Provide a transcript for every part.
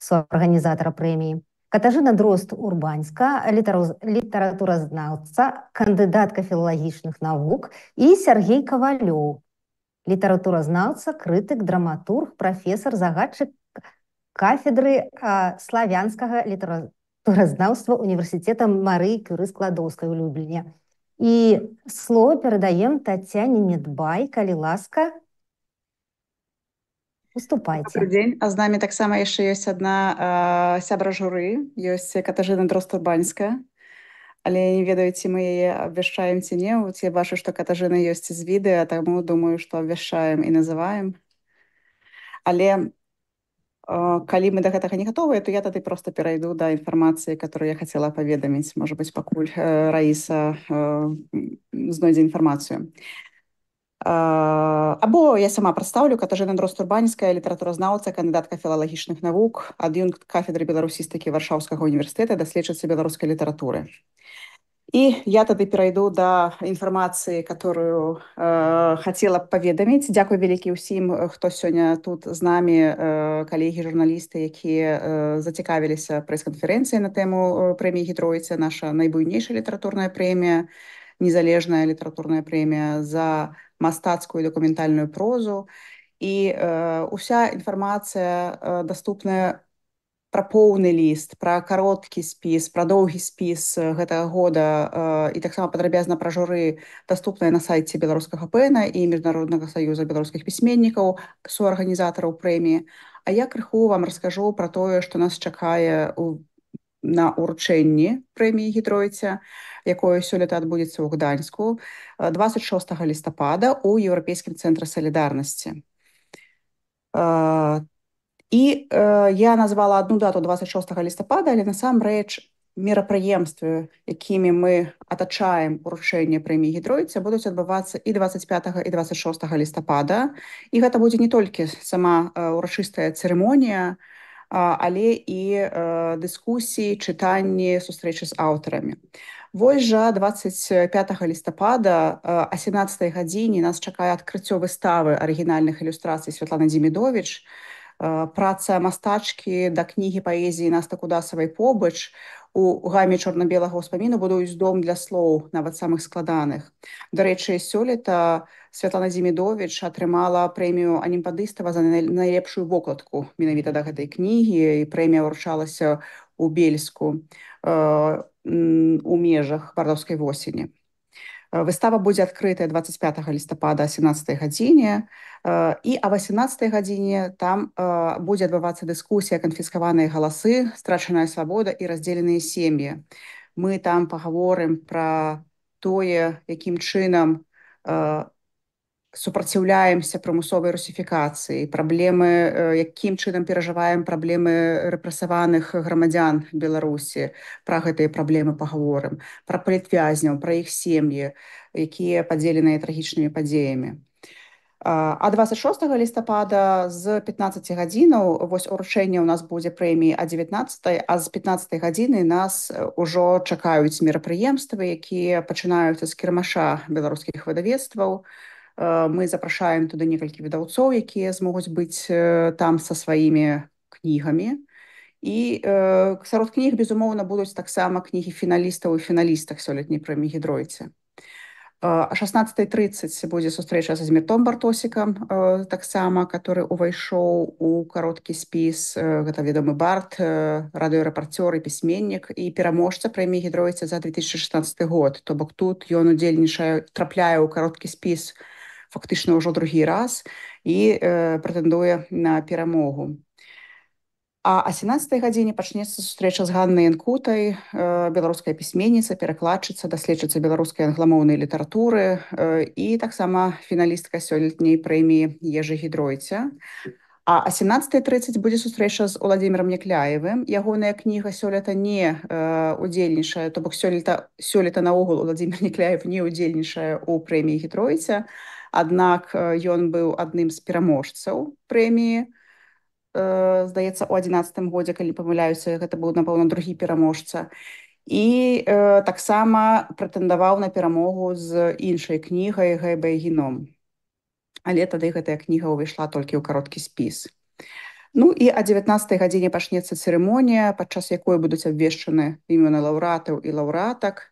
суарганізатара прэміі. Катажына Дрозд-Урбаньска, літаратуразнаўца, кандыдатка філалагічных навук і Сергей Кавалёў, літаратуразнаўца, крытык, драматург, прафесар, загадчык кафедры славянскага літаратуразнаўства універсітэта Марыі Кюры-Складоўскай у Любліне. І слово перадаем Тацяне Медбай, калі ласка, уступайце. Добрый день. А з нами таксама яшчэ ёсць адна сябра журы, ёсць Катажына Дрозд-Урбаньская. Але не ведаю, ці мы яе абвяшчаем ці не. Я бачу, што Катажына ёсць з відэа, таму думаю, што абвяшчаем і называем. Але калі мы да гэтага не гатовыя, то я тады проста перайду да інфармацыі, которую я хацела паведаміць. Можа быць, пакуль Раіса знойдзе інфармацыю. Або я сама прадстаўлю. Катажына Дрозд-Урбаньская, літаратуразнаўца, кандыдатка філалагічных навук, ад'юнкт кафедры беларусістыкі Варшаўскага універсітэта, даследчыца беларускай літаратуры. І я тады перайду да інфармацыі, которую хацела б паведаміць. Дзякуй вялікі ўсім, хто сёння тут з намі, калегі, журналісты, якія зацікавіліся прэс-канферэнцыяй на тэму прэміі Гідройца, наша найбуйнейшая літаратурная прэмія, незалежная літаратурная прэмія за мастацкую і дакументальную прозу. І уся інфармацыя даступная пра поўны ліст, пра кароткі спіс, пра доўгі спіс гэтага года і таксама падрабязна пра журы даступная на сайце беларускага ПЭНа і Міжнароднага саюза беларускіх пісьменнікаў, суарганізатараў прэміі. А я крыху вам раскажу пра тое, што нас чакае на ўручэнні прэміі Гідройца, якое сёлета адбудзецца ў Гданьску 26 лістапада ў Еўрапейскім цэнтры салідарнасці. І я назвала адну дату 26 лістапада, але насамрэч мерапрыемствы, якімі мы атачаем уручэнне прэміі Гідройца, будуць адбывацца і 25 і 26 лістапада. І гэта будзе не толькі сама урачыстая цырымонія, але і дыскусіі, чытанні, сустрэчы з аўтарамі. Вось жа 25 лістапада о 17 гадзіне нас чакае адкрыццё выставы арыгінальных ілюстрацый Святланы Дзімідовіч, праца мастачкі да кнігі паэзіі Насты Кудасавай побач. У гаме чорна-белага ўспаміну будуюць дом для слоў, нават самых складаных. Дарэчы, сёлета Святлана Дзімідовіч атрымала прэмію Анімпадыстава за найлепшую вокладку менавіта да гэтай кнігі, і прэмія ўручалася ў Бельску у межах бардаўскай восені. Выстава будзе адкрытая 25 лістапада о 17 гадзіне, і о 18 гадзіне там будзе адбывацца дыскусія «Канфіскаваныя галасы, страчаная свабода і раздзеленыя сем'і». Мы там пагаворым пра тое, якім чынам супраціўляемся прымусовай русіфікацыі, праблемы, якім чынам перажываем праблемы рэпрэсаваных грамадзян Беларусі, пра гэтыя праблемы пагаворым, пра палітвязняў, пра іх сем'і, якія падзеленыя трагічнымі падзеямі. А 26 лістапада з 15 гадзінаў вось уручэнне ў нас будзе прэміі о 19, а з 15 гадзіны нас ужо чакаюць мерапрыемствы, якія пачынаюцца з кірмаша беларускіх выдавецтваў. Мы запрашаем туды некалькі выдаўцоў, якія змогуць быць там са сваімі кнігамі. І сярод кніг, безумоўна, будуць таксама кнігі фіналістаў і фіналістак сёлетняй прэміі Гідройца. О 16:30 будзе сустрэча са Змітом Бартосікам, таксама, который увайшоў у кароткі спіс. Гэта вядомы бард, радыёрэпарцёр і пісьменнік, і пераможца прэміі Гідройца за 2016 год. То бок тут ён удзельнічае, трапляе ў кароткі спіс фактычна ўжо другі раз і прэтэндуе на перамогу. А о 17 гадзіне пачнецца сустрэча з Ганнай Янкутай, беларуская пісьменніца, перакладчыца, даследчыца беларускай англамоўнай літаратуры і таксама фіналістка сёлетняй прэміі Ежы Гідройца. А о 17:30 будзе сустрэча з Уладзімірам Някляевым. Ягоная кніга сёлета не удзельнічае, то бок сёлета наогул Уладзімір Някляев не удзельнічае ў прэміі Гідройца, аднак ён быў адным з пераможцаў прэміі. Здаецца, у 11 годзе, калі памыляюся, гэта быў, напэўна, другі пераможца. І таксама прэтэндаваў на перамогу з іншай кнігай «Гэбэ гіном». Але тады гэтая кніга ўвайшла толькі ў кароткі спіс. Ну і о 19 гадзіне пачнецца цырымонія, падчас якой будуць абвешчаны імёны лаўрэатаў і лаўрэатак.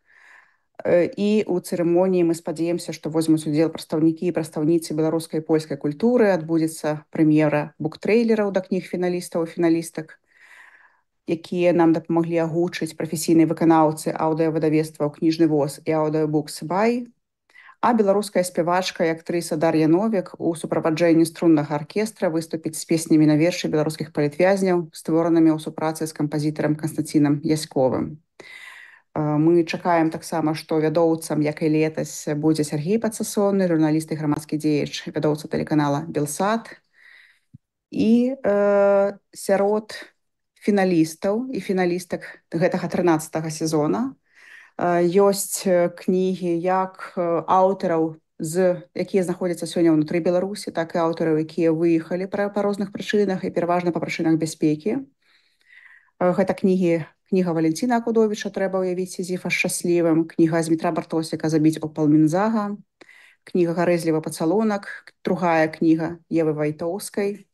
І ў цырымоніі мы спадзяемся, што возьмуць удзел прадстаўнікі і прадстаўніцы беларускай і польскай культуры, адбудзецца прэм'ера буктрэйлераў да кніг фіналістаў і фіналістак, якія нам дапамаглі агучыць прафесійныя выканаўцы аўдыёвыдавецтваў кніжны воз і аўдыёбукс бай. А беларуская спявачка і актрыса Дар'я Новік у суправаджэнні струннага аркестра выступіць з песнямі на вершы беларускіх палітвязняў, створанымі ў супрацы з кампазітарам Канстанцінам Яськовым. Мы чакаем таксама, што вядоўцам, як і летась, будзе Сергей Пацасонны, журналіст і грамадскі дзеяч, вядоўца тэлеканала Белсат. І сярод фіналістаў і фіналістак гэтага 13-го сезона ёсць кнігі як аўтараў, якія знаходзяцца сёння ўнутры Беларусі, так і аўтараў, якія выехалі па розных прычынах і пераважна па прычынах бяспекі. Гэта кніга Валентина Акудовіча «Трэба ўявіць Сізіфа шчаслівым», кніга Змітра Бартосіка «Забіць опал Мінзага», кніга «Гарэзлівы пацалунак», другая кніга Евы Вайтоўскай.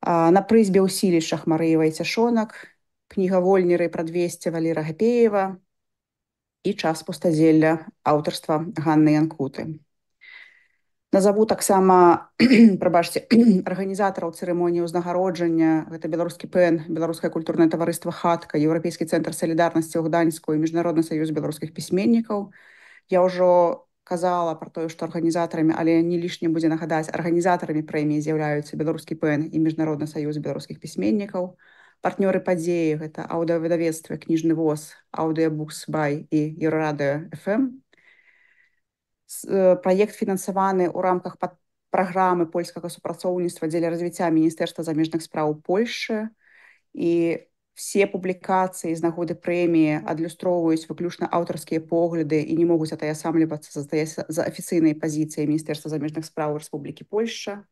На прызбе ў сілішчах Марыі Вайцяшонак, кніга «Вольнеры пра 200» Валера Гапеева і «Час пустазелля» аўтарства Ганны Янкуты. Назову таксама, прабачце, арганізатараў цырымоніі ўзнагароджання. Гэта беларускі ПЭН, беларускае культурнае таварыства «Хатка», Еўрапейскі цэнтр салідарнасці ў Гданьску і Міжнародны саюз беларускіх пісьменнікаў. Я ўжо казала пра тое, што арганізатарамі, але не лішне будзе нагадаць, арганізатарамі прэміі з'яўляюцца беларускі ПЭН і Міжнародны саюз беларускіх пісьменнікаў. Партнёры падзеі гэта аўдыёвыдавецтва кніжны воз, аўдыёбукс бай і Еўрарадыё FM. Праект фінансаваны ў рамках праграмы польскага супрацоўніцтва дзеля развіцця Міністэрства замежных спраў Польшчы. І все публікацыі з нагоды прэміі адлюстроўваюць выключна аўтарскія погляды і не могуць атаясамлівацца за афіцыйнай пазіцыяй Міністэрства замежных спраў Рэспублікі Польшча.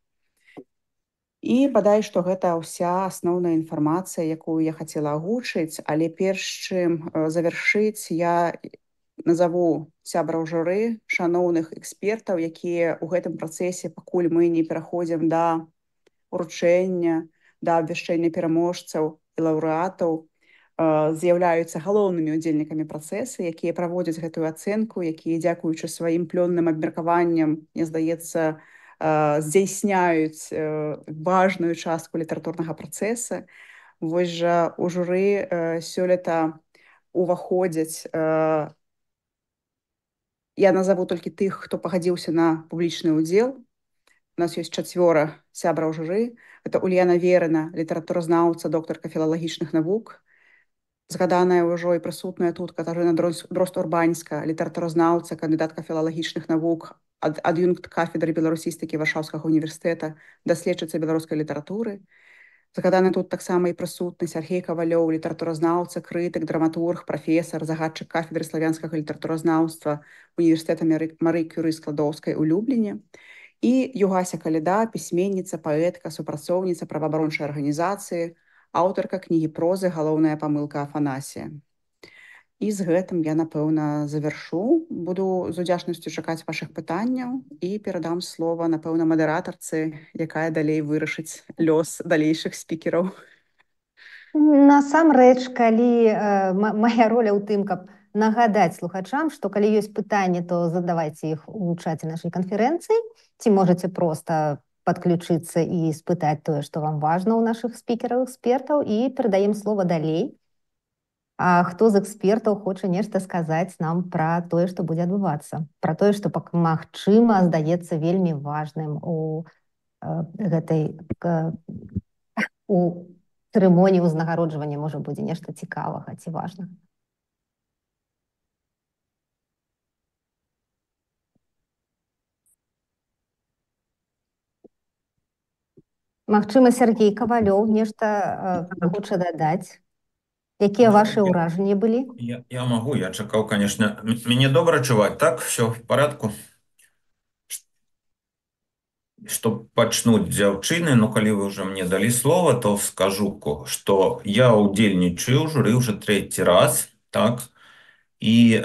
І бадай, што гэта ўся асноўная інфармацыя, якую я хацела агучыць, але перш чым завяршыць, я назову сябраў журы, шаноўных экспертаў, якія ў гэтым працэсе, пакуль мы не пераходзім да уручэння, да абвяшчэння пераможцаў і лаўрэатаў, з'яўляюцца галоўнымі ўдзельнікамі працэса, якія праводзяць гэтую ацэнку, якія, дзякуючы сваім плённым абмеркаванням, мне здаецца, здзяйсняюць важную частку літаратурнага працэса. Вось жа у журы сёлета уваходзяць, я назову толькі тых, хто пагадзіўся на публічны ўдзел. У нас ёсць 4 сябраў журы. Это Ульяна Верына, літаратуразнаўца, доктарка філалагічных навук. Згаданая ўжо і прысутная тут Катарына Дрозд-Урбаньска, літаратуразнаўца, кандыдатка філалагічных навук, ад'юнкт кафедры беларусістыкі Варшаўскага універсітэта, даследчыца беларускай літаратуры. Згаданы тут таксама і прысутны Сергей Кавалёў, літаратуразнаўца, крытык, драматург, прафесар, загадчык кафедры славянскага літаратуразнаўства універсітэта Мары Кюры Складоўскай у Любліне. І Югася Каліда, пісьменніца, паэтка, супрацоўніца праваабарончай арганізацыі, аўтарка кнігі прозы «Галоўная памылка Афанасія». І з гэтым я, напэўна, завяршу. Буду з удзячнасцю чакаць вашых пытанняў і перадам слова, напэўна, мадэратарцы, якая далей вырашыць лёс далейшых спікераў. Насамрэч, калі моя роля ў тым, каб нагадаць слухачам, што калі ёсць пытанні, то задавайце іх у чаце нашай канферэнцыі, ці можаце проста падключыцца і спытаць тое, што вам важна ў нашых спікераў-экспертаў, і перадаем слова далей. А хто з экспертаў хоча нешта сказаць нам пра тое, што будзе адбывацца, пра тое, што магчыма, здаецца вельмі важным у цырымоніі ўзнагароджвання, можа, будзе нешта цікавага ці важнага. Магчыма, Сергей Кавалёў нешта хоча дадаць. Якія ваши ўражанні былі? Я могу, я чакаў, конечно. Мяне добра чуваць, так? Все в порядку? Што пачнуць дзяўчыны, но калі вы уже мне далі слова, то скажу, што я ўдзельнічаю ў журы уже 3-й раз, так? і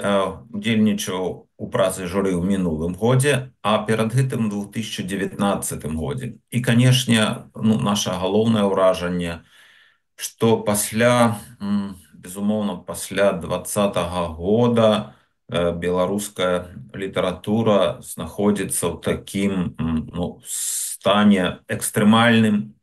удзельнічаў у працы журы ў мінулым годзе, а перад гэтым у 2019 годзе. І, канешне, наша галоўнае ўражанне, што пасля, безумоўна, пасля 2020 года беларуская літаратура знаходзіцца ў такім стане экстрэмальным.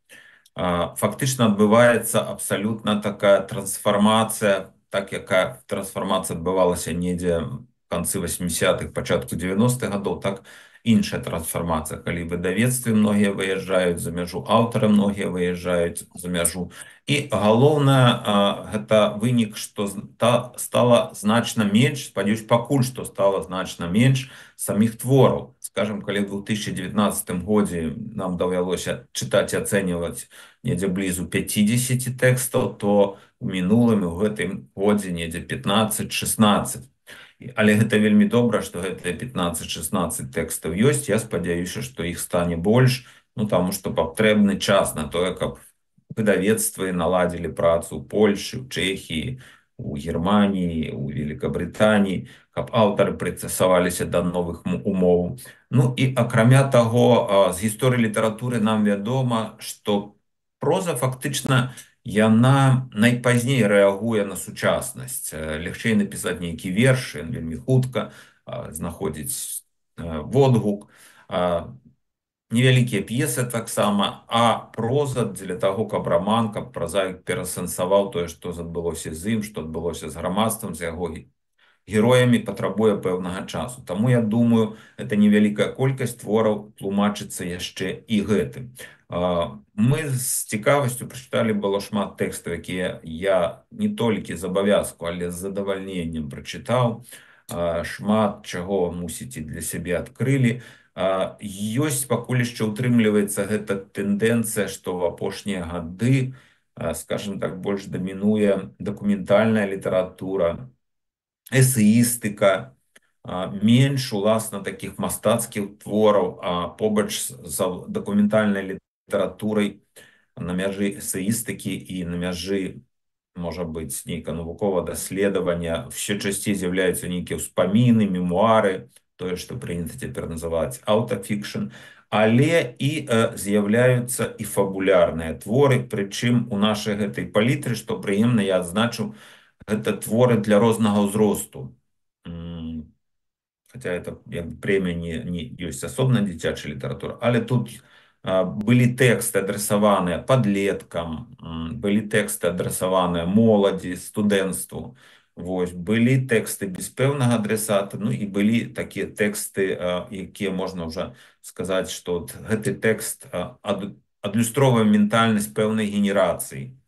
Фактычна адбываецца абсалютна такая трансфармацыя, так якая трансфармацыя адбывалася недзе в канцы 80-х, пачатку 90-х гадоў, так іншая трансфармацыя, калі выдавецтвы многія выязджаюць за мяжу, аўтары многія выязджаюць за мяжу. І галоўнае, гэта вынік, што стала значна менш, спадзяюсь, пакуль што стала значна менш саміх твораў. Скажем, калі в 2019 годзе нам давялося чытаць і ацэньваць недзе блізу 50 тэкстаў, то у мінулым у гэтым годзе недзе 15-16. Але гэта вельмі добра, што гэтыя 15-16 тэкстаў ёсць. Я спадзяюся, што іх стане больш, таму што патрэбны час на тое, каб выдавецтвы наладзілі працу ў Польшы, ў Чэхіі, у Германіі, у Великабрытаніі, каб аўтары прыстасаваліся да новых умоў. І акрамя таго, з гісторыі літаратуры нам вядома, што проза фактычна яна найпазней рэагуе на сучаснасць. Лягчэй напісаць нейкі верш, ён вельмі хутка знаходзіць водгук. Невялікія п'есы таксама, а проза дзеля таго, каб раман, каб празаік перасэнсаваў тое, што адбылося з ім, што адбылося з грамадствам, з яго героямі, патрабуе пэўнага часу. Таму, я думаю, гэта невялікая колькасць твораў тлумачыцца яшчэ і гэтым. Мы з цікавасцю прачыталі было шмат тэкстаў, якія я не толькі з абавязку, але з задавальненнем прачытаў. Шмат чаго, мусіць, і для сябе адкрылі. Ёсць пакуль яшчэ ўтрымліваецца гэта тэндэнцыя, што ў апошнія гады, скажем так, больш дамінуе дакументальная літаратура, эсеістыка, менш, уласна, такіх мастацкіх твораў, а побач з дакументальнай літаратурай на мяжы эсеістыкі і на мяжы, можа быць, нейкае навуковае даследаванне, все часцей з'яўляюцца нейкія ўспаміны, мемуары, тое, што прынята цяпер называць аўтафікшн, але і з'яўляюцца і фабулярныя творы, прычым у нашай гэтай палітры, што прыемна, я адзначыў, гэта творы для рознага ўзросту. Хаця это прэмія не ёсць асобная дзіцячая літаратура, але тут былі тэксты адрасаваныя падлеткам, былі тэксты адрасаваныя моладзі, студэнцтву, былі тэксты без пэўнага адрасата, і былі такія тэксты, якія можна ўжо сказаць, што гэты тэкст адлюстроўвае ментальнасць пэўнай генерацыі.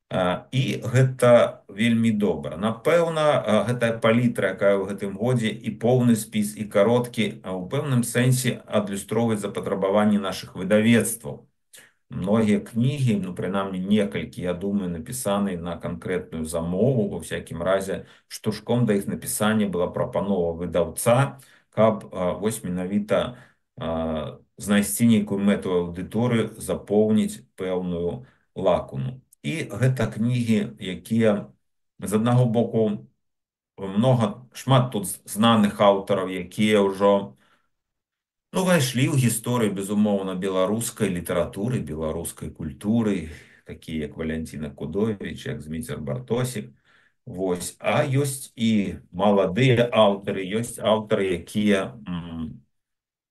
І гэта вельмі добра. Напэўна, гэтая палітра, якая ў гэтым годзе, і поўны спіс, і кароткі, а ў пэўным сэнсе адлюстроўваюць запатрабаванні нашых выдавецтваў. Многія кнігі, прынамні некалькі, я думаю, напісаны на канкрэтную замову, ва всякім разе, штуршком да іх напісання была прапанова выдаўца, каб вось менавіта знайсці нейкую мэтавую аўдыторыю, запоўніць пэўную лакуну. І гэта кнігі, якія, з аднаго боку, шмат тут знаных аўтараў, якія ўжо увайшлі ў гісторыю, безумоўна, беларускай літаратуры, беларускай культуры, такія як Валянціна Кудовіч, як Зміцер Бартосік. А ёсць і маладыя аўтары, ёсць аўтары, якія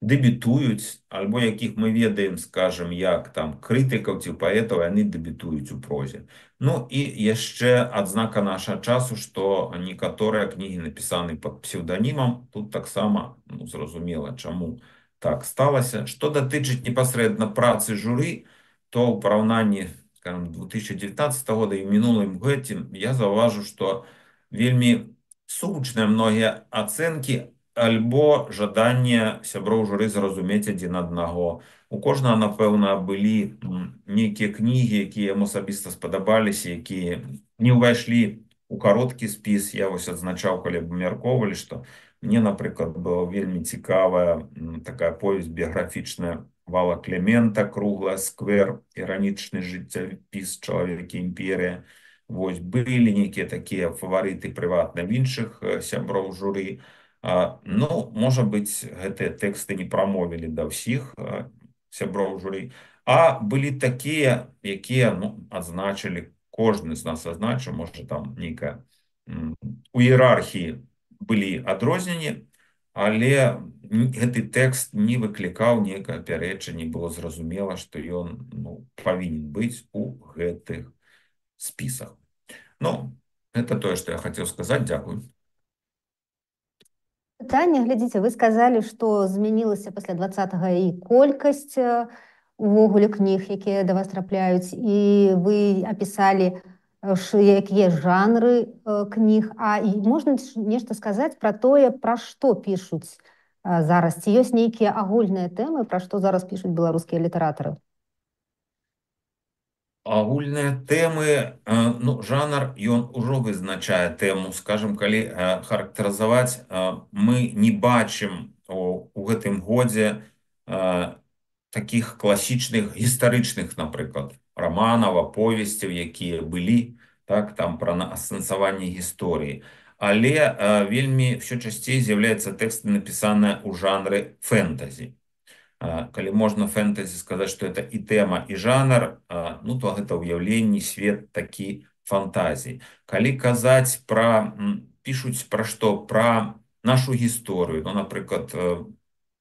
дэбютуюць, альбо якіх мы ведаем, скажем, як там крытыкаў ці паэтаў, яны дэбютуюць у прозе. І яшчэ адзнака нашага часу, што некаторыя кнігі напісаны пад псеўданімам, тут таксама зразумела, чаму так сталася. Што датычыць непасрэдна працы журы, то ў параўнанні, скажем, 2019 года і мінулым гэтым я заўважу, што вельмі сучныя многія ацэнкі альбо жаданне сяброў журы зразумець адзін аднаго. У кожнага, напэўна, былі нейкія кнігі, якія яму асабіста спадабаліся, якія не ўвайшлі у кароткі спіс. Я вось адзначаў, калі абмяркоўвалі, што мне, напрыклад, была вельмі цікавая такая повесць біяграфічная Вала Клемента, «Круглая сквер», іранічны жыццяпіс «Чалавек і імперія». Вось былі нейкія такія фаварыты прыватна в іншых сяброў журы. Ну, можа быць, гэтыя тэксты не прамовілі да ўсіх сяброў журы, а былі такія, якія, ну, адзначылі, кожны з нас адзначыў, можа, там нейкая у іерархіі былі адрозненні, але гэты тэкст не выклікаў нейкае пярэчанне, было зразумела, што ён, ну, павінен быць у гэтых спісах. Ну, гэта тое, што я хацеў сказаць. Дзякую. Пытанне, глядзіце, вы сказалі, што змянілася пасля 20-га і колькасць увогуле кніг, якія да вас трапляюць, і вы апісалі, якія жанры кніг. А і можна нешта сказаць пра тое, пра што пішуць зараз? Ці ёсць нейкія агульныя тэмы, пра што зараз пішуць беларускія літаратары? Агульныя тэмы, ну, жанр, ён ужо вызначае тэму. Скажем, калі характарызаваць, мы не бачым у гэтым годзе такіх класічных гістарычных, напрыклад, раманаў, аповесцяў, якія былі, так, там пра асэнсаванне гісторыі. Але вельмі ўсё часцей з'яўляецца тэксты, напісаныя ў жанры фэнтазі. Калі можна фэнтазі сказаць, што это і тэма, і жанр, ну, то гэта ўяўленне, свет такі фантазіі. Калі казаць пра, пішуць пра што? Пра нашу гісторыю. Ну, напрыклад,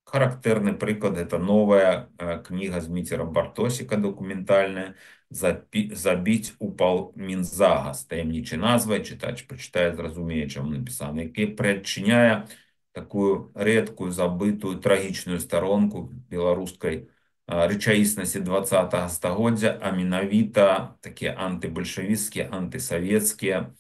характэрны прыклад, гэта новая кніга Зміцера Бартосіка, дакументальная, «Забіць у Палмінзага», з таямнічай назвай, чытач прачытае, зразумее, чаму напісана, які прыадчыняе такую рэдкую, забытую, трагічную старонку беларускай рэчаіснасці 20-го стагоддзя, а менавіта такія антыбальшавіцкія, антысавецкія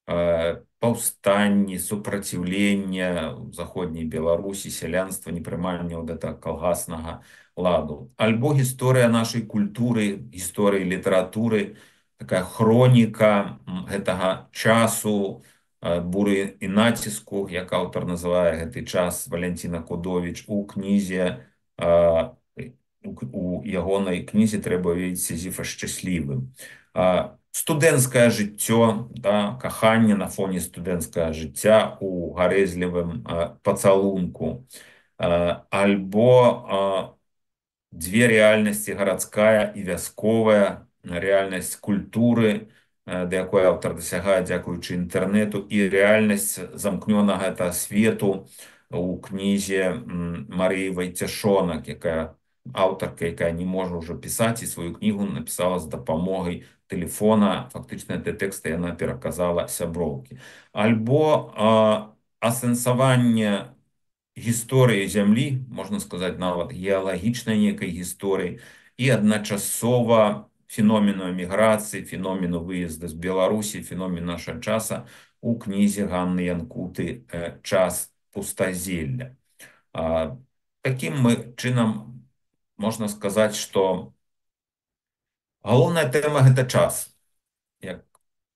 паўстанні, супраціўлення ў заходняй Беларусі, сялянства, непрымання вот этого калгаснага ладу. Альбо гісторыя нашай культуры, гісторыі літаратуры, такая хроніка гэтага часу, буры і націску, як аўтар называе гэты час, Валянціна Кудовіч, у кнізе, у ягонай кнізе «Трэба ведаць Сізіфа шчаслівым». Студэнцкае жыццё, да, каханне на фоне студэнцкага жыцця у гарэзлівым пацалунку. Альбо дзве рэальнасці, гарадская і вясковая, рэальнасць культуры, да якой аўтар дасягае дзякуючы інтэрнэту, і рэальнасць замкнёнага гэтага свету у кнізе Марыі Вайцяшонак, якая аўтарка, якая не можа ўжо пісаць, і сваю кнігу напісала з дапамогай тэлефона. Фактычна гэтыя тэксты яна пераказала сяброўкі. Альбо асэнсаванне гісторыі зямлі, можна сказаць, нават геалагічнай нейкай гісторыі, і адначасова феномену эміграцыі, феномену выезда з Беларусі, феномен нашага часа у кнізе Ганны Янкуты «Час пустазелля». Такім чынам можна сказаць, што галоўная тэма – гэта час.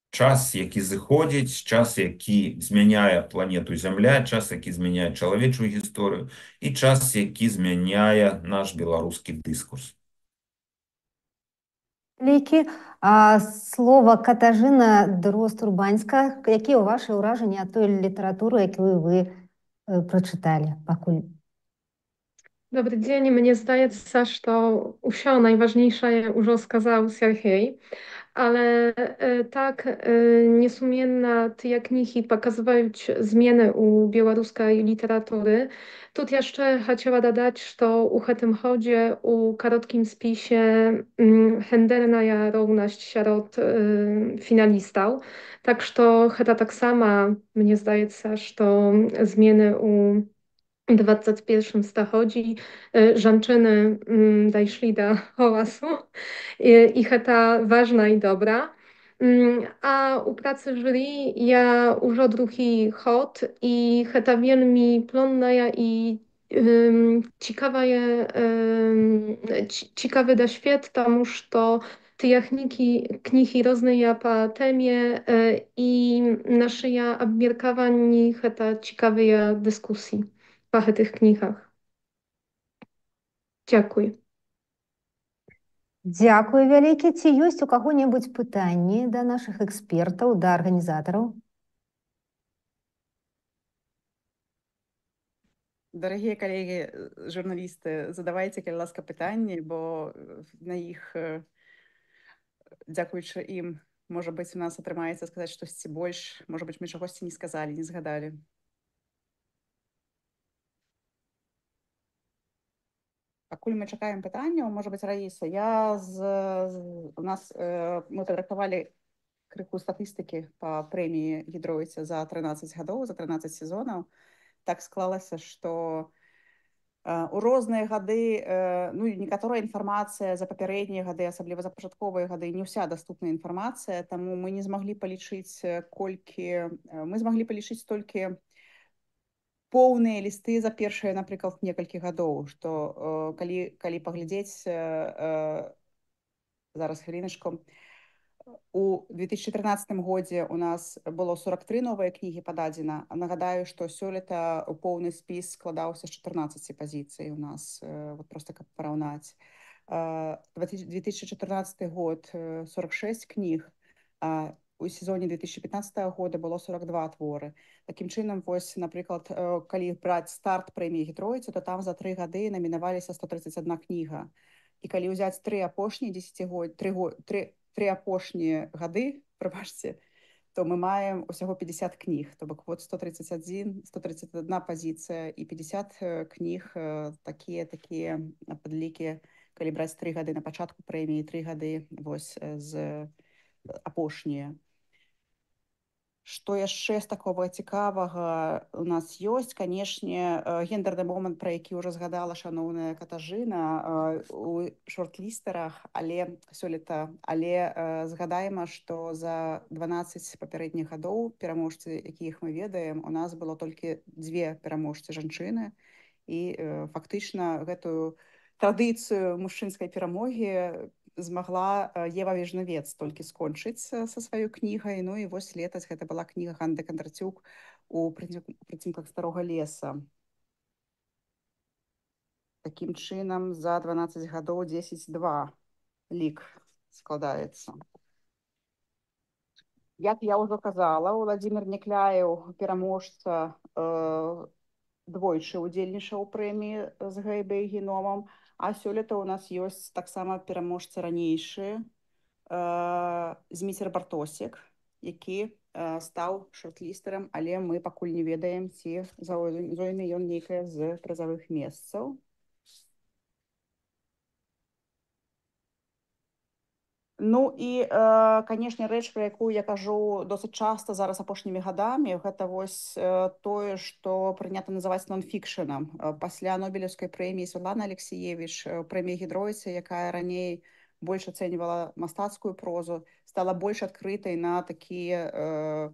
Час, які зыходзіць, час, які змяняе планету Зямля, час, які змяняе чалавечую гісторыю, і час, які змяняе наш беларускі дыскурс. Лікі, слова Катажына Дрозд-Урбанська. Якія ваши ўражанні ад той літаратуры, якую вы прачыталі пакуль? Добрый день. Мне здаецца, што ўсё найважнейшае ўжо сказаў Сяргей, але так несуменна тыя кнігі паказваюць змены ў беларускай літаратуры. Тут яшчэ хацела дадаць, што ў гэтым годзе у кароткім спісе гендерная роўнасць сярод фіналістаў. Так што гэта таксама, мне здаецца, што змены ў 21 стагоддзі жанчыны дайшлі да галасу, і гэта важна і добра. А у працы журы я ўжо другі год, і гэта вельмі плонная і цікавы досвід, таму што тыя кнігі розныя па тэме, і нашыя абмеркаванні гэта цікавыя дыскусіі па гэтых кнігах. Дзякуй. Дзякуй вялікі. Ці ёсць у каго-небудзь пытанні да нашых экспертаў, да арганізатараў? Дарагія калегі журналісты, задавайце, калі ласка, пытанні, бо на іх, дзякуючы ім, можа быць, у нас атрымаецца сказаць штосьці больш, можа быць, мы чагосьці не сказалі, не згадалі. Пакуль мы чакаем пытанняў, можа быць, Раіса, у нас мы падрыхтавалі крыху статыстыкі па прэміі Гідроіця за 13 гадоў, за 13 сезонаў. Так склалася, што у розныя гады, ну, некаторая інфармацыя за папярэднія гады, асабліва за пачатковыя гады, не ўся даступная інфармацыя, таму мы не змаглі палічыць колькі, мы змаглі палічыць толькі поўныя лісты за першыя, напрыклад, некалькі гадоў, што калі паглядзець, зараз хвіліначку, у 2013 годзе у нас было 43 новыя кнігі пададзена. Нагадаю, што сёлета поўны спіс складаўся з 14 пазіцый у нас, вот просто каб параўнаць. 2014 год 46 кніг, а у сезоне 2015 года было 42 творы. Такім чынам, вось, напрыклад, калі браць старт прэміі Гідроіця, то там за 3 гады намінаваліся 131 кніга. І калі ўзяць 3 апошнія гады, прабачце, то мы маем усяго 50 кніг, то бок вот 131 пазіцыя і 50 кніг, такія падлікі, калі браць 3 гады на пачатку прэміі, 3 гады вось з апошнія. Што яшчэ з такога цікавага у нас ёсць? Канешне, гендерны момант, пра які ўжо згадала шаноўная Катажына у шорт-лістарах, але сёлета, згадаем, што за 12 папярэдніх гадоў пераможцы, якіх мы ведаем, у нас было толькі 2 пераможцы жанчыны, і фактычна гэтую традыцыю мужчынскай перамогі змагла Ева Вежнавец толькі скончыць са сваёй кнігай. Ну і вось летась гэта была кніга Ганны Кандрацюк у прыцемках старога леса. Такім чынам, за 12 гадоў 10-2 лік складаецца. Як я ўжо казала, Уладзімір Някляеў, пераможца, двойчы удзельнічаў у прэміі з Гэйбай геномам, а сёлета у нас ёсць таксама пераможцы ранейшыя, Зміцер Бартосік, які стаў шорт-лістарам, але мы пакуль не ведаем, ці зойме ён нейкае з прызавых месцаў. Ну і, канешне, рэч, пра якую я кажу досыць часта зараз апошнімі гадамі, гэта вось тое, што прынята называць нон-фікшэнам. Пасля Нобелеўскай прэміі Святланы Алексіевіч, прэмія Гідроіця, якая раней больш ацэньвала мастацкую прозу, стала больш адкрытай на такія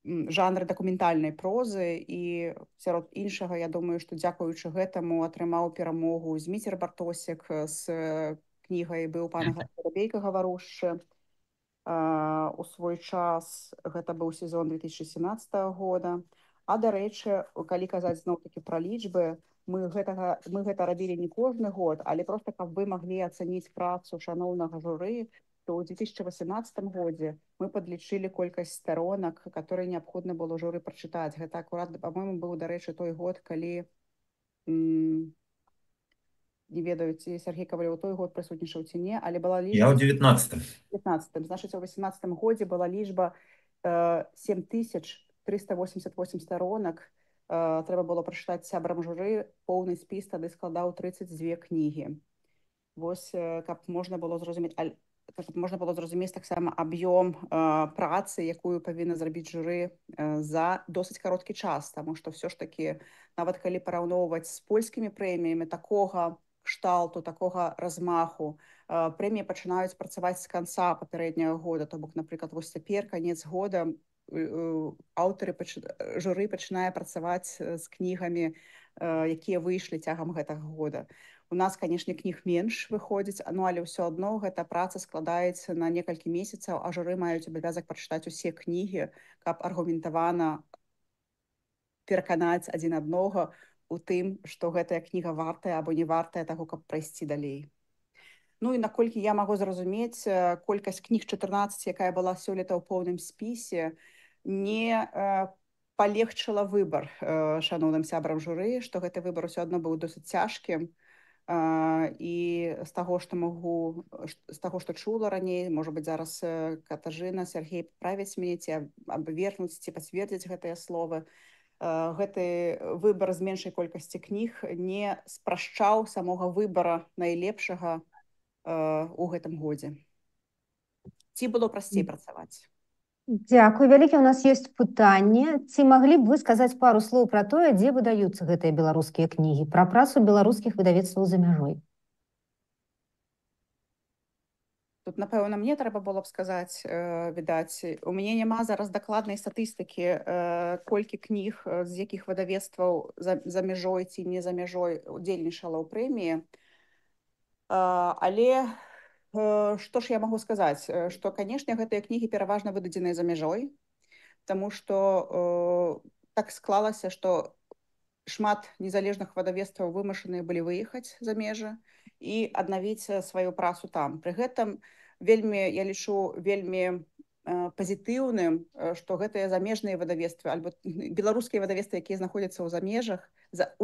жанры дакументальнай прозы, і сярод іншага, я думаю, што дзякуючы гэтаму атрымаў перамогу Зміцер Бартосік з кнігай «Быў пан Гарабейка гаварушчы». У свой час гэта быў сезон 2017 года. А, дарэчы, калі казаць зноў-такі пра лічбы, мы гэта рабілі не кожны год, але проста каб вы маглі ацаніць працу шаноўнага журы, то ў 2018 годзе мы падлічылі колькасць старонак, которые неабходна было журы прачытаць. Гэта акурат, па-мойму, быў, дарэчы, той год, калі не ведаю, ці Сергей Кавалёў той год прысутнічаў ці не, але была лічба... Я ў 19-м. Значыць, у 18 годзе была лічба 7388 сторонак. Трэба было прачытаць сябрам журы. Поўны спіс тады складаў 32 кнігі. Вось, каб можна было зразумець таксама аб'ём працы, якую павінна зрабіць журы за досыць кароткі час, таму што ўсё ж такі, нават калі параўноўваць з польскімі прэміямі такога кшталту, такога размаху, прэміі пачынаюць працаваць з канца папярэдняга года. То бок, напрыклад, вось цяпер канец года журы пачынае працаваць з кнігамі, якія выйшлі цягам гэтага года. У нас, канешне, кніг менш выходзіць, ну, але ўсё адно гэта праца складаецца на некалькі месяцаў, а журы маюць абавязак прачытаць усе кнігі, каб аргументавана пераканаць адзін аднаго у тым, што гэтая кніга вартая або не вартая таго, каб прайсці далей. Ну і наколькі я магу зразумець, колькасць кніг 14, якая была сёлета ў поўным спісе, не палегчыла выбар шаноўным сябрам журы, што гэты выбар усё адно быў досыць цяжкім. І з таго, што чула раней, можа быць, зараз Катажына, Сергей паправяць мяне, ці абвернуць, ці пацвердзяць гэтыя словы. Гэты выбар з меншай колькасці кніг не спрашчаў самога выбара найлепшага у гэтым годзе. Ці было прасцей працаваць? Дзякуй вялікі. У нас ёсць пытанне. Ці маглі б вы сказаць пару слоў пра тое, дзе выдаюцца гэтыя беларускія кнігі, пра працу беларускіх выдавецтваў за мяжой? Тут, напэўна, мне трэба было б сказаць, відаць, у мяне няма зараз дакладнай статыстыкі, колькі кніг з якіх выдавецтваў за мяжой ці не за мяжой удзельнічала ў прэміі. Але што ж я магу сказаць, што, канешне, гэтыя кнігі пераважна выдадзеныя за мяжой, таму што так склалася, што шмат незалежных выдавецтваў вымушаныя былі выехаць за межы і аднавіць сваю працу там. Пры гэтым я лічу вельмі пазітыўным, што гэтыя замежныя выдавецтвы альбо беларускія выдавецтвы, якія знаходзяцца ў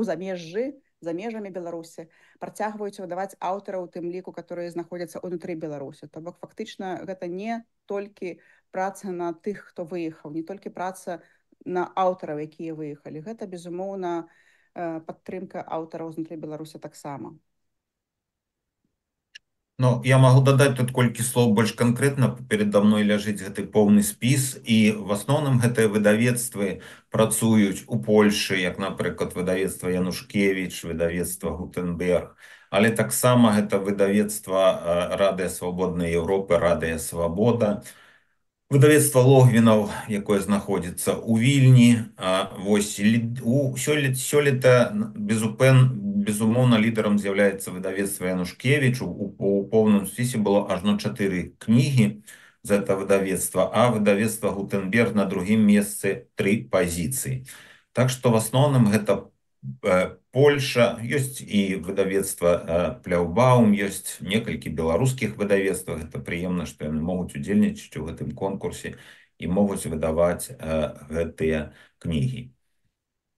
замежжы, за межамі Беларусі, працягваюць выдаваць аўтараў у тым ліку, которые знаходзяцца ўнутры Беларусі. То бок фактычна гэта не толькі праца на тых, хто выехаў, не толькі праца на аўтараў, якія выехалі. Гэта, безумоўна, падтрымка аўтараў знутры Беларусі таксама. Ну, я магу дадаць тут колькі слоў больш канкрэтна. Перада мной ляжыць гэты поўны спіс, і в асноўным гэтыя выдавецтвы працуюць у Польшы, як, напрыклад, выдавецтва Янушкевіч, выдавецтва Гутенберг, але таксама гэта выдавецтва Радыя Свабоднай Еўропы, Радыя Свабода, выдавецтва Логвінаў, якое знаходзіцца ў Вільні. Сёлета безумоўна лідарам з'яўляецца выдавецтва Янушкевіч. У поўным спісе было ажно 4 кнігі з этого выдавецтва, а выдавецтва Гутенберг на другім месцы 3 пазіцыі. Так што в асноўным гэта Польша, ёсць і выдавецтва Пляўбаум, ёсць некалькі беларускіх выдавецтваў. Гэта прыемна, што яны могуць удзельнічаць у гэтым конкурсе і могуць выдаваць гэтыя кнігі.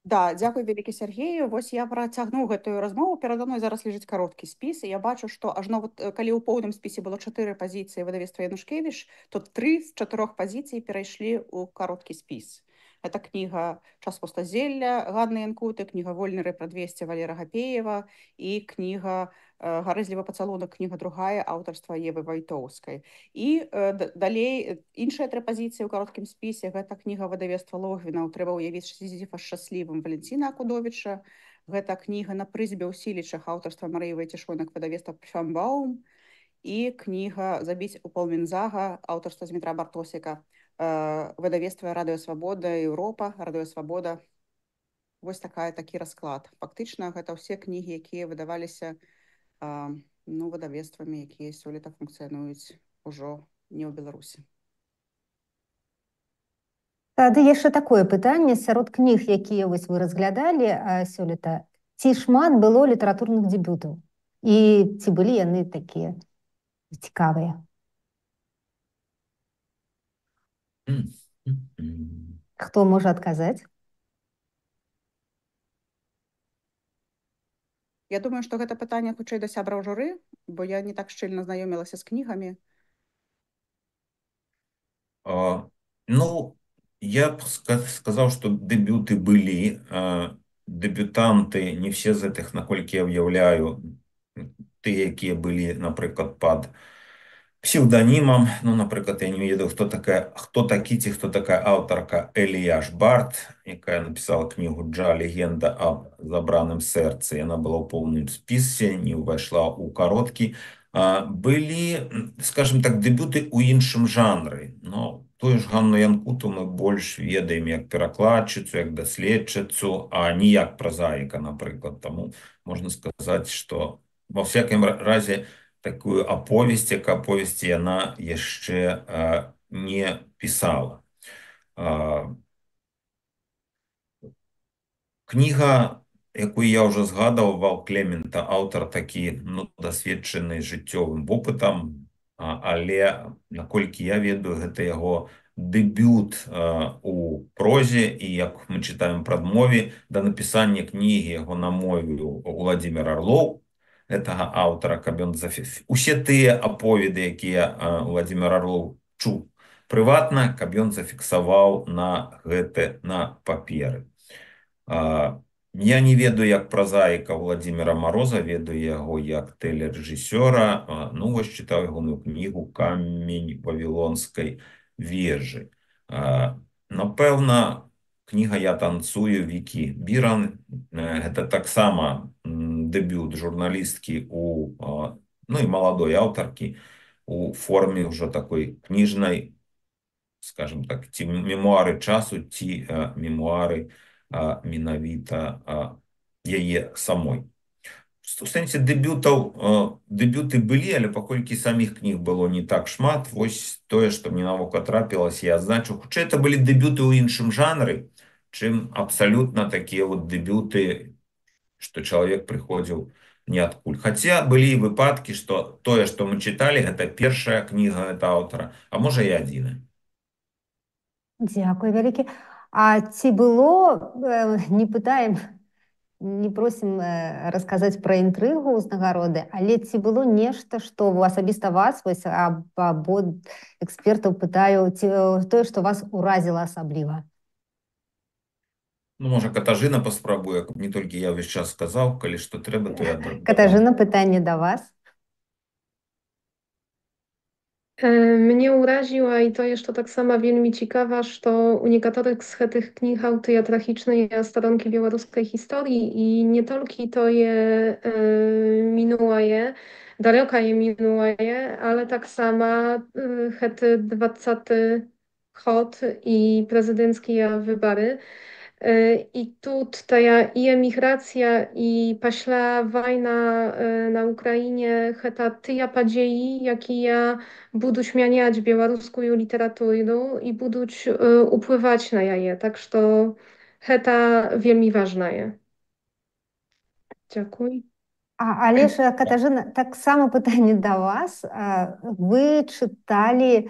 Да, дзякуй вялікі Сергею. Вось я працягнуў гэтую размову. Перада мной зараз ляжыць кароткі спіс, і я бачу, што ажно калі ў поўным спісе было 4 пазіцыі выдавецтва Янушкевіч, то 3 з 4 пазіцый перайшлі ў кароткі спіс. Это кніга «Час пустазелля» Ганны Янкуты, кніга «Вольнеры пра 200» Валера Гапеева і кніга «Гарэзлівы пацалунак», кніга другая аўтарства Евы Вайтоўскай. І далей іншыя 3 пазіцыі ў кароткім спісе. Гэта кніга выдавецтва Логвінаў «Трэба ўявіць Сізіфа шчаслівым» Валентина Акудовіча. Гэта кніга «На прызбе ў Сілічах» аўтарства Марыі Вайцішонак, выдавецтва Пфамбаум. І кніга «Забіць у Палмензага» аўтарства Змітра Бартосіка, выдавецтва Радыё Свабода Еўропа, Радыё Свабода. Вось такі расклад. Фактычна гэта ўсе кнігі, якія выдаваліся выдавецтвамі, якія сёлета функцыянуюць ужо не ў Беларусі. Тады яшчэ такое пытанне. Сярод кніг, якія вось вы разглядалі сёлета, ці шмат было літаратурных дэбютаў? І ці былі яны такія цікавыя? Хто можа адказаць? Я думаю, што гэта пытанне хутчэй да сябраў журы, бо я не так шчыльна знаёмілася з кнігамі. Ну, я б сказаў, што дэбюты былі. Дэбютанты, не все з гэтых, наколькі я ўяўляю, тыя, якія былі, напрыклад, пад псевдонімам. Ну, напрыклад, я не ведаю, хто такі ці хто такая аўтарка Эліяш Барт, якая напісала кнігу «Джа. Легенда аб забраным сэрцы». Яна была ў поўным спісе, не ўвайшла ў кароткі. Былі, скажем так, дэбюты ў іншым жанры. Но тую ж Ганну Янкуту мы больш ведаем як перакладчыцу, як даследчыцу, а не як празаіка, напрыклад. Таму можна сказаць, што ва всякім разе такую аповесць, як аповесць, яна яшчэ не пісала. Кніга яку я ўжо згадаў, Вал Клемента, аўтар такі, ну, дасведчаны жыццёвым вопытам, але, наколькі я ведаю, гэта яго дэбют у прозе, і як мы чытаем прадмове, да напісання кнігі яго намовіў Уладзімір Арлоў, гэтага аўтара, каб ён усе тыя аповеды, якія Уладзімір Арлоў чуў прыватна, каб ён зафіксаваў на паперы. Я не ведаю як празаіка Владимира Мороза, ведаю яго як тэлерэжысёра. Ну, вось чытаў ягоную кнігу «Камень Вавілонскай вежы». Напэўна, кніга «Я танцую» Вікі Біран, гэта таксама дэбют журналісткі ну і маладой аўтаркі у форме ўжо такой кніжнай, скажем так, ці мемуары часу, ці мемуары менавіта яе самой. У сэнсе дэбюты былі, але паколькі саміх кніг было не так шмат, вось тое, што мне на вока трапілася, я адзначу. Хутчэй, это былі дэбюты ў іншым жанры, чым абсалютна такія вот дэбюты, што чалавек прыходзіў ніадкуль. Хаця былі выпадкі, што тое, што мы чыталі, гэта першая кніга гэта аўтара, а можа і адзіная. Дзякуй вялікі. А ці было, не пытаем, не просім расказаць пра інтрыгу ўзнагароды, але ці было нешта, што асабіста вас, вось, або экспертаў пытаю, ці тое, што вас уразіла асабліва? Ну, можа, Катажына паспрабуе, каб не толькі я ўвесь час сказаў, калі што трэба, то я дадам. Катажына, пытанне да вас. Mnie uraziła i to jeszcze tak sama wielmi ciekawa, że u niektórych z tych knih autobiograficznej staronki białoruskiej historii i nie tylko to je minęła je, daleka je minęła je, ale tak sama hety 20 chod i prezydenckie wybory. I tu ta i emigracja, i paśla wojna na Ukrainie, heta tyja padziei, jaki ja budu śmianiać białoruską literaturę i budu upływać na jaje. Tak, że heta wielmi ważna je. Dziękuję. Але ж, Катажына, таксама пытанне да вас. Вы чыталі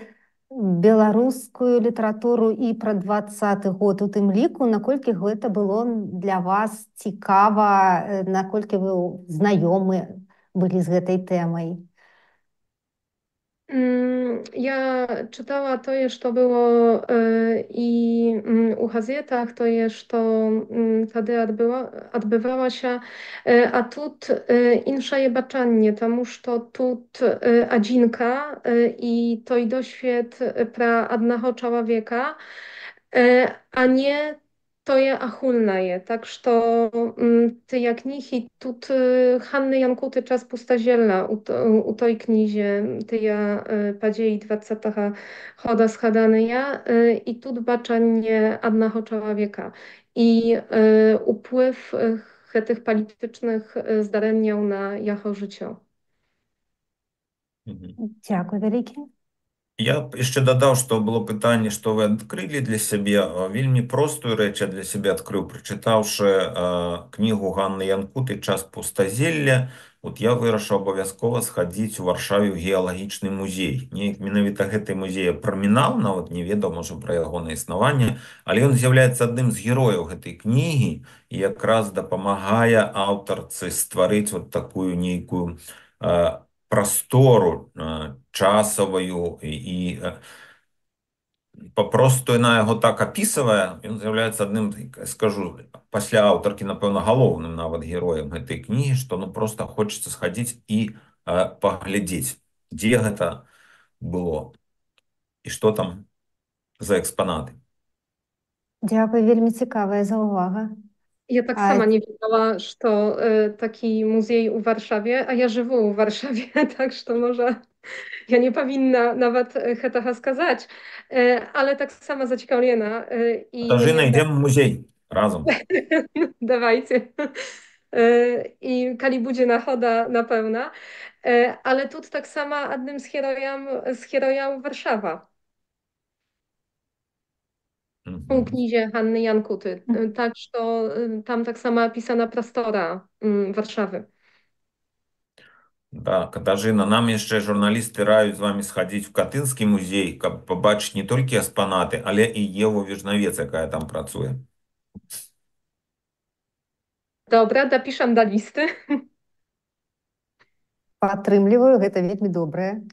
беларускую літаратуру і пра 20-й год у тым ліку, наколькі гэта было для вас цікава, наколькі вы знаёмы былі з гэтай тэмай? Ja czytała to jeszcze było i u gazetach, to jeszcze wtedy odbywała się, a tu insza je baczanie, тому что тут adzinka i to i doświad pra одного człowieka, a nie to je achulna je. Tak, że ty jak nichi, tu Hanny Jankuty czas pusta zielna u tej knizie, ty ja padziei 20 choda schadany ja i tu baczanie одного człowieka. I upływ tych politycznych zdareniał na jacho życie. Дзякуй вялікі. Я яшчэ дадаў, што было пытанне, што вы адкрылі для сябе. Вельмі простую рэч я для сябе адкрыў, прачытаўшы кнігу Ганны Янкуты «Час пустазелля». Вот я вырашыў абавязкова схадзіць у Варшаве ў геалагічны музей. Менавіта гэты музей я прамінаў, нават не ведаў, можа, пра ягонае існаванне, але ён з'яўляецца адным з герояў гэтай кнігі і якраз дапамагае аўтарцы стварыць вот такую нейкую прастору часавую і папросту яна яго так апісвае, ён з'яўляецца адным, скажу, пасля аўтаркі, напэўна, галоўным нават героем гэтай кнігі, што ну проста хочацца схадзіць і паглядзець, дзе гэта было і што там за экспанаты. Дзякуй, вельмі цікавая заўвага. Ja tak sama nie wiedziała, że to taki muzej u Warszawie, a ja żywę u Warszawie, tak że to może ja nie powinna nawet hetaha skazać, ale tak sama zaciekawiona. Катажына, ідзем у музей разом. Dawajcie. I kali będzie nachoda na pełna. Ale tu tak sama jednym z herojów Warszawa. У книзе Hanny Jankuty. Так что там так само описана простора Варшавы. Да, Катажына, нам яшчэ журналісты раюць з вами схадзіць в Катынскі музей, каб пабачыць не толькі экспанаты, але і Еву Віжнавец, якая там працуе. Dobra, dopiszam do listy. Падтрымліваю, гэта вельмі добрая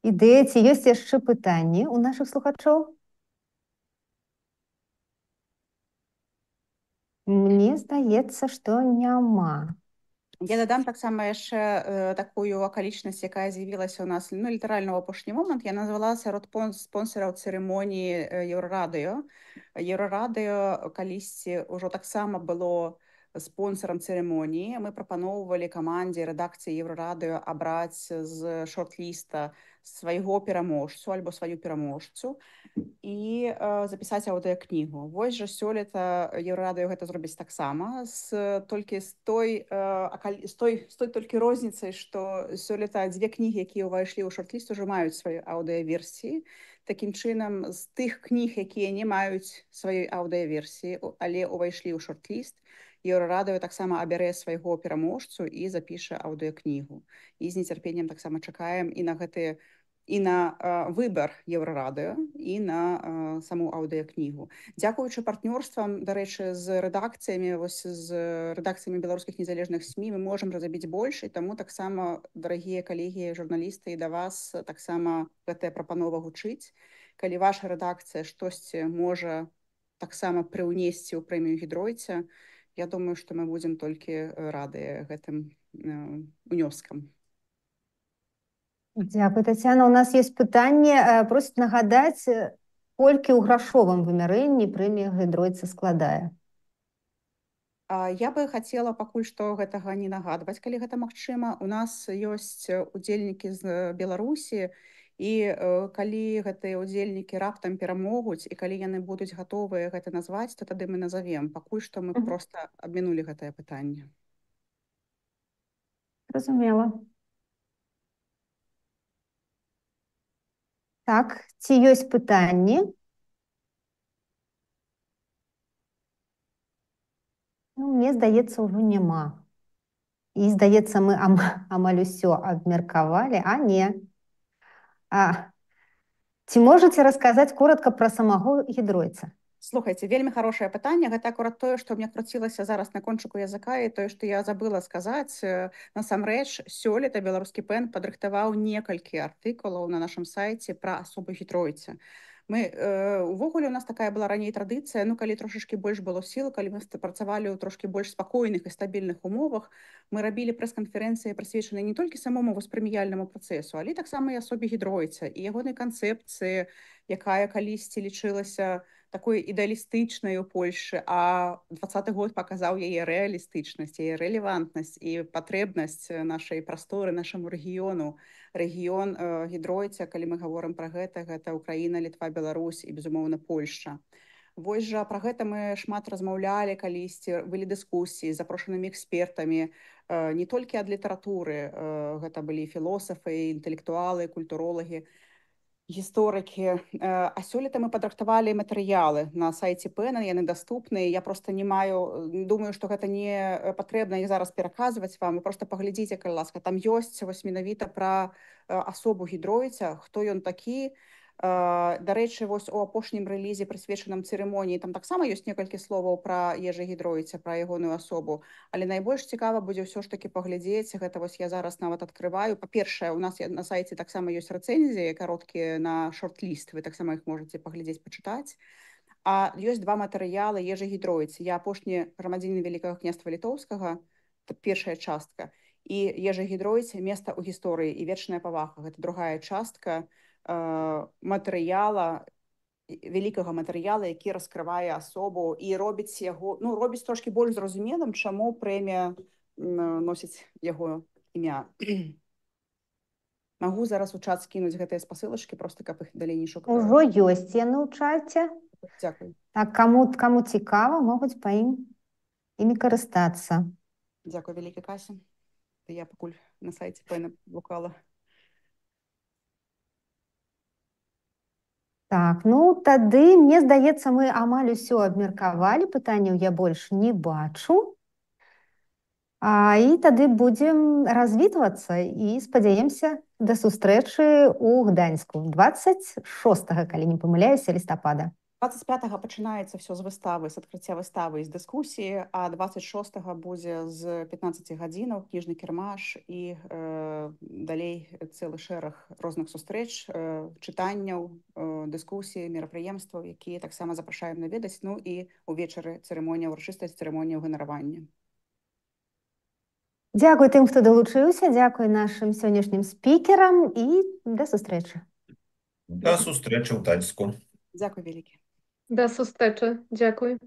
ідэя. Ці ёсць яшчэ пытанні ў нашых слухачоў? Мне здаецца, што няма. Я дадам таксама яшчэ такую акалічнасць, якая з'явілася ў нас літаральна ў апошні момант. Я назвала сярод спонсараў цырымоніі Еўрарадыё. Еўрарадыё калісьці ўжо таксама было спонсорам цырымоніі. Мы прапаноўвалі камандзе рэдакцыі Еўрарадыё абраць з шорт-ліста свайго пераможцу альбо сваю пераможцу і запісаць аўдыакнігу. Вось жа сёлета Еўрарадыё гэта зробіць таксама толькі з той толькі розніцай, што сёлета дзве кнігі, якія ўвайшлі ў шорт-ліст, ужо маюць свае аўдыаверсіі. Такім чынам, з тых кніг, якія не маюць сваёй аўдыаверсіі, але ўвайшлі ў шорт-ліст, Еўрарадыё таксама абярэ свайго пераможцу і запіша аўдыакнігу. І з нецярпеннем таксама чакаем і на гэтыя і на выбар Еўрарадыё, і на саму аўдыакнігу. Дзякуючы партнёрствам, дарэчы, з рэдакцыямі беларускіх незалежных СМІ мы можам разабіць больш, і таму таксама, дарагія калегі, журналісты, і да вас таксама гэтая прапанова гучыць. Калі ваша рэдакцыя штосьці можа таксама прыўнесці ў прэмію Гідройца, я думаю, што мы будзем толькі радыя гэтым унёскам. Дзякуй, Тацяна. У нас ёсць пытанне. Просяць нагадаць, колькі ў грашовым вымярэнні прэмія Гідройца складае? Я бы хацела пакуль што гэтага не нагадваць, калі гэта магчыма. У нас ёсць удзельнікі з Беларусі, і калі гэтыя удзельнікі раптам перамогуць, і калі яны будуць гатовыя гэта назваць, то тады мы назавем. Пакуль што мы проста абмінулі гэтае пытанне. Зразумела. Так, ці ёсць пытанні? Мне здаецца, ўжо няма. І, здаецца, мы амаль усё абмеркавалі, а не. Ці можаце расказаць коротка пра самого Гідройца? Слухайце, вельмі хорошае пытанне. Гэта акурат тое, што мне круцілася зараз на кончыку языка, і тое, што я забыла сказаць. Насамрэч, сёлета беларускі ПЭН падрыхтаваў некалькі артыкулаў на нашым сайце пра асобу Гідройца. Увогуле у нас такая была раней традыцыя, калі трошачкі больш было сіл, калі мы працавалі ў трошкі больш спакойных і стабільных умовах, мы рабілі прэс-канферэнцыі, прысвечаныя не толькі самому воспрэміяльнаму працэсу, але таксама і асобе Гідройца і ягонай канцэпцыі, якая калісьці лічылася такой ідэалістычнай у Польшы, а 20-й год паказаў яе рэалістычнасць, яе рэлевантнасць і патрэбнасць нашай прасторы, нашаму рэгіёну. Рэгіён Гідройца, калі мы гаворым пра гэта Украіна, Літва, Беларусь і, безумоўна, Польшча. Вось жа пра гэта мы шмат размаўлялі калісьці, былі дыскусіі з запрошанымі экспертамі, не толькі ад літаратуры, гэта былі філосафы, інтэлектуалы, культуролагі, гісторыкі. А сёлета мы падрыхтавалі матэрыялы на сайце ПЭН, яны даступныя. Я проста не думаю, што гэта не патрэбна іх зараз пераказваць вам. Вы проста паглядзіце, калі ласка. Там ёсць менавіта пра асобу Гідройца, хто ён такі. Дарэчы, вось у апошнім рэлізе, прысвечаным цырымоніі, там таксама ёсць некалькі словаў пра Ежа Гідройца, пра ягоную асобу. Але найбольш цікава будзе ўсё ж такі паглядзець. Гэта вось я зараз нават адкрываю. Па-першае, у нас на сайце таксама ёсць рэцэнзіі кароткія на шорт-ліст. Вы таксама іх можаце паглядзець, пачытаць. А ёсць два матэрыялы Ежа Гідройца. Я апошні грамадзянін Вялікага княства Літоўскага, першая частка. І Ежа Гідройца, места ў гісторыі і вечная павага. Гэта другая частка матэрыяла, вялікага матэрыяла, які раскрывае асобу і робіць яго, робіць трошкі больш зразумелым, чаму прэмія носіць яго імя. Магу зараз у чат скінуць гэтыя спасылачкі, проста каб іх далей не шукаць. Ужо ёсць яны ў чаце. Дзякуй. Так, каму цікава, могуць па імі карыстацца. Дзякуй, вялікі Кася. Я пакуль на сайце ПЭН блукала. Так, ну тады, мне здаецца, мы амаль усё абмеркавалі, пытанняў я больш не бачу. І тады будзем развітвацца і спадзяемся да сустрэчы ў Гданьску 26, калі не памыляюся, лістапада. 25-го пачынаецца все з выставы, з адкрыцця выставы і з дыскусіі, а 26-го будзе з 15 гадзінаў кніжны кірмаш і далей цэлы шэраг розных сустрэч, чытанняў, дыскусій, мерапрыемстваў, якія таксама запрашаем наведаць, ну і увечары цырымонія ўрачыстасць, цырымонія ўганаравання. Дзякуй тым, хто далучыўся, дзякуй нашым сённяшнім спікерам і да сустрэчы. Да сустрэчы ў Гданьску. Дзякуй вялікі. Do sustreczy. Dziękuję.